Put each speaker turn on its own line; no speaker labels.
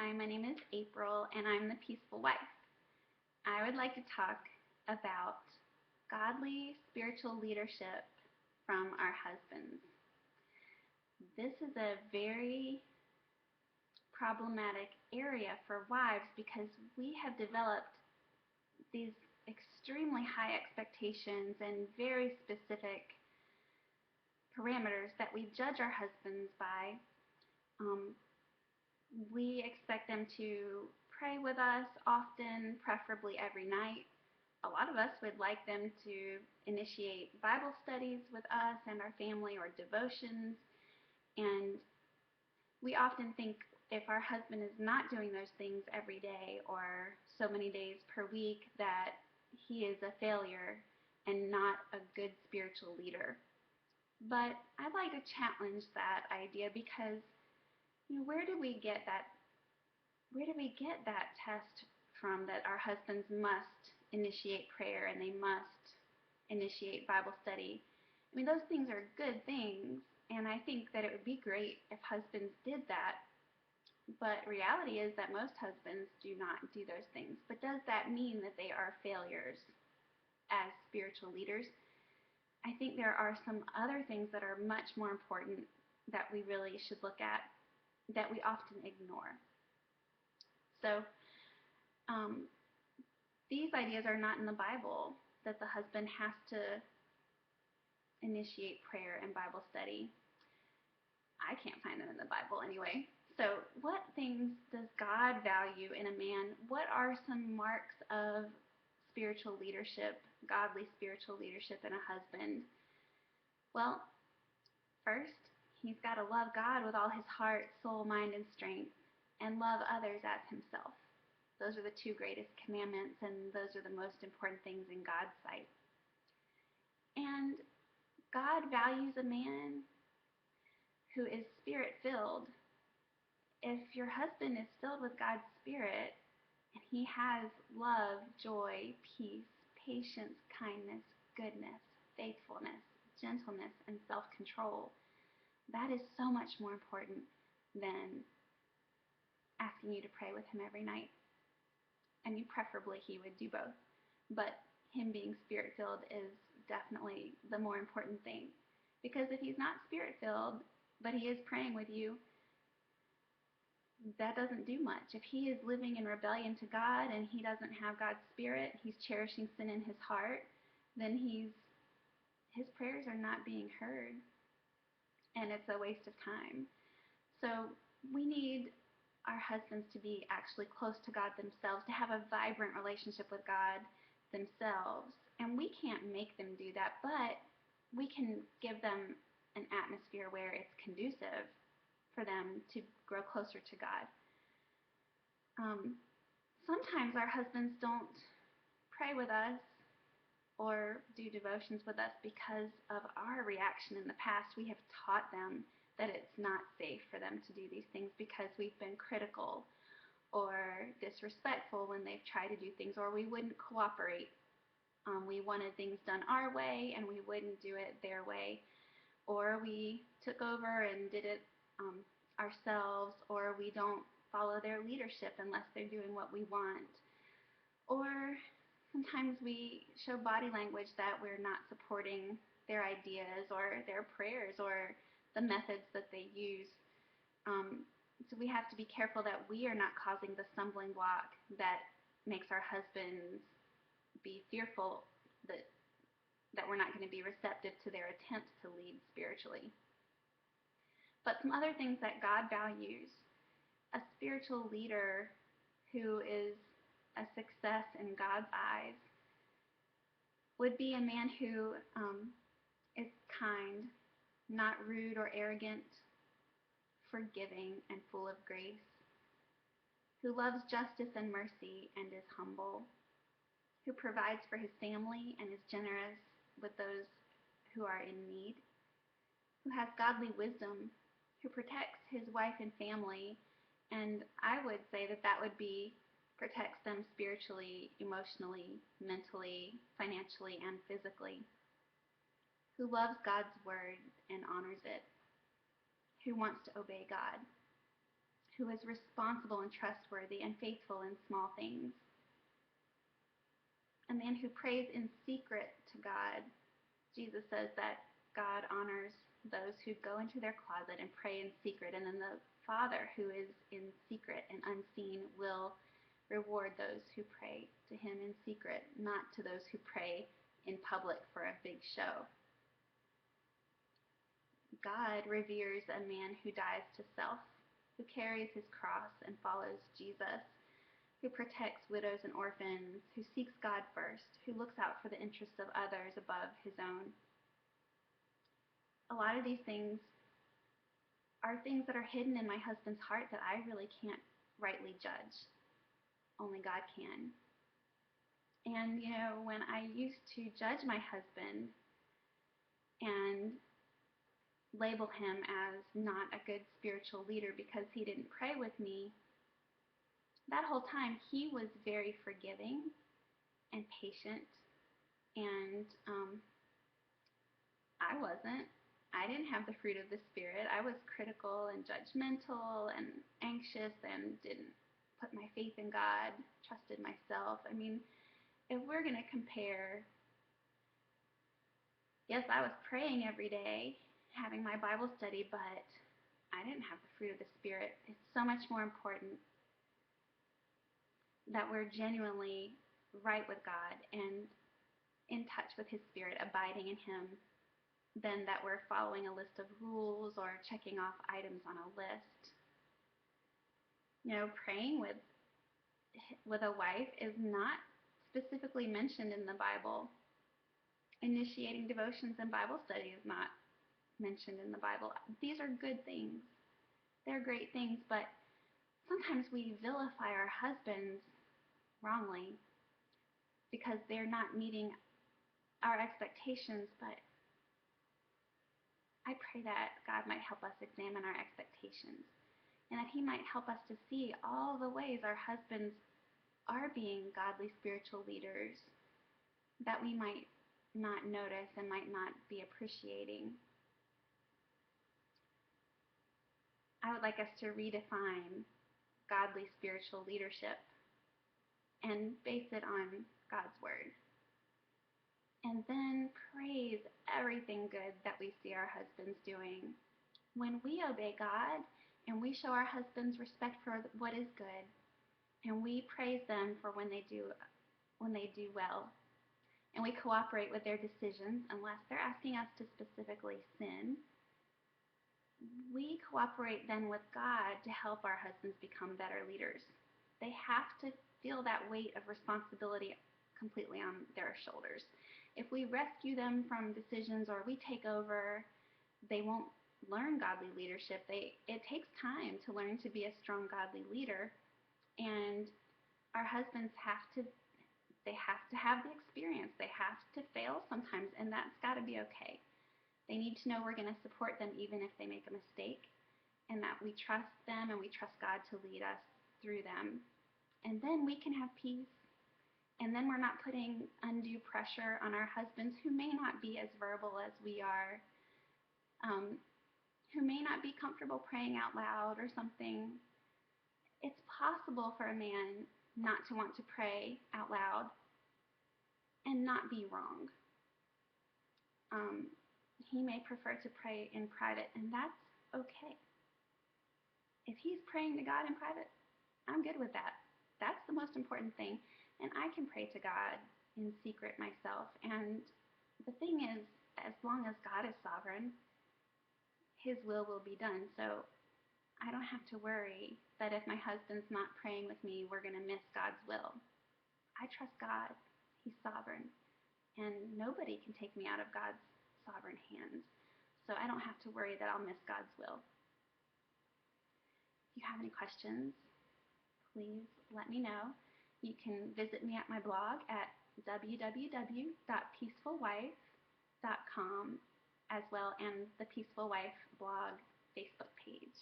Hi, my name is April, and I'm the Peaceful Wife. I would like to talk about godly spiritual leadership from our husbands. This is a very problematic area for wives because we have developed these extremely high expectations and very specific parameters that we judge our husbands by. Um, we expect them to pray with us often, preferably every night. A lot of us would like them to initiate Bible studies with us and our family, or devotions, and we often think if our husband is not doing those things every day or so many days per week that he is a failure and not a good spiritual leader. But I'd like to challenge that idea because where do we get that test from, that our husbands must initiate prayer and they must initiate Bible study? I mean, those things are good things, and I think that it would be great if husbands did that. But reality is that most husbands do not do those things. But does that mean that they are failures as spiritual leaders? I think there are some other things that are much more important that we really should look at that we often ignore. So these ideas are not in the Bible, that the husband has to initiate prayer and Bible study. I can't find them in the Bible anyway. So what things does God value in a man? What are some marks of spiritual leadership, godly spiritual leadership in a husband? Well, first, he's got to love God with all his heart, soul, mind, and strength, and love others as himself. Those are the two greatest commandments, and those are the most important things in God's sight. And God values a man who is spirit-filled. If your husband is filled with God's Spirit, and he has love, joy, peace, patience, kindness, goodness, faithfulness, gentleness, and self-control, that is so much more important than asking you to pray with him every night. I mean, preferably he would do both, but him being spirit-filled is definitely the more important thing. Because if he's not spirit-filled, but he is praying with you, that doesn't do much. If he is living in rebellion to God and he doesn't have God's Spirit, he's cherishing sin in his heart, then his prayers are not being heard, and it's a waste of time. So we need our husbands to be actually close to God themselves, to have a vibrant relationship with God themselves. And we can't make them do that, but we can give them an atmosphere where it's conducive for them to grow closer to God. Sometimes our husbands don't pray with us or do devotions with us because of our reaction in the past. We have taught them that it's not safe for them to do these things because we've been critical or disrespectful when they've tried to do things, or we wouldn't cooperate. We wanted things done our way and we wouldn't do it their way, or we took over and did it ourselves, or we don't follow their leadership unless they're doing what we want. Or sometimes we show body language that we're not supporting their ideas or their prayers or the methods that they use. So we have to be careful that we are not causing the stumbling block that makes our husbands be fearful that we're not going to be receptive to their attempts to lead spiritually. But some other things that God values: a spiritual leader who is a success in God's eyes would be a man who is kind, not rude or arrogant, forgiving and full of grace, who loves justice and mercy and is humble, who provides for his family and is generous with those who are in need, who has godly wisdom, who protects his wife and family, and I would say that would be protects them spiritually, emotionally, mentally, financially, and physically, who loves God's word and honors it, who wants to obey God, who is responsible and trustworthy and faithful in small things. A man who prays in secret to God. Jesus says that God honors those who go into their closet and pray in secret, and then the Father who is in secret and unseen will reward those who pray to him in secret, not to those who pray in public for a big show. God reveres a man who dies to self, who carries his cross and follows Jesus, who protects widows and orphans, who seeks God first, who looks out for the interests of others above his own. A lot of these things are things that are hidden in my husband's heart that I really can't rightly judge. Only God can. And, when I used to judge my husband and label him as not a good spiritual leader because he didn't pray with me, that whole time he was very forgiving and patient, and I wasn't. I didn't have the fruit of the Spirit. I was critical and judgmental and anxious and didn't put my faith in God, trusted myself. I mean, if we're going to compare, yes, I was praying every day, having my Bible study, but I didn't have the fruit of the Spirit. It's so much more important that we're genuinely right with God and in touch with his Spirit, abiding in him, than that we're following a list of rules or checking off items on a list. Praying with a wife is not specifically mentioned in the Bible. Initiating devotions and Bible study is not mentioned in the Bible. These are good things. They're great things, but sometimes we vilify our husbands wrongly because they're not meeting our expectations, but I pray that God might help us examine our expectations and that he might help us to see all the ways our husbands are being godly spiritual leaders that we might not notice and might not be appreciating. I would like us to redefine godly spiritual leadership and base it on God's word. And then praise everything good that we see our husbands doing. When we obey God and we show our husbands respect for what is good, and we praise them for when they do well, and we cooperate with their decisions unless they're asking us to specifically sin, we cooperate then with God to help our husbands become better leaders. They have to feel that weight of responsibility completely on their shoulders. If we rescue them from decisions or we take over, they won't learn godly leadership. It takes time to learn to be a strong godly leader, and our husbands have to have the experience. They have to fail sometimes, and that's got to be okay. They need to know we're going to support them even if they make a mistake, and that we trust them and we trust God to lead us through them. And then we can have peace. And then we're not putting undue pressure on our husbands who may not be as verbal as we are, who may not be comfortable praying out loud or something. It's possible for a man not to want to pray out loud and not be wrong. He may prefer to pray in private, and that's okay. If he's praying to God in private, I'm good with that. That's the most important thing. And I can pray to God in secret myself. And the thing is, as long as God is sovereign, his will be done. So I don't have to worry that if my husband's not praying with me, we're going to miss God's will. I trust God. He's sovereign. And nobody can take me out of God's sovereign hands. So I don't have to worry that I'll miss God's will. If you have any questions, please let me know. You can visit me at my blog at www.peacefulwife.com, as well, and the Peaceful Wife blog Facebook page.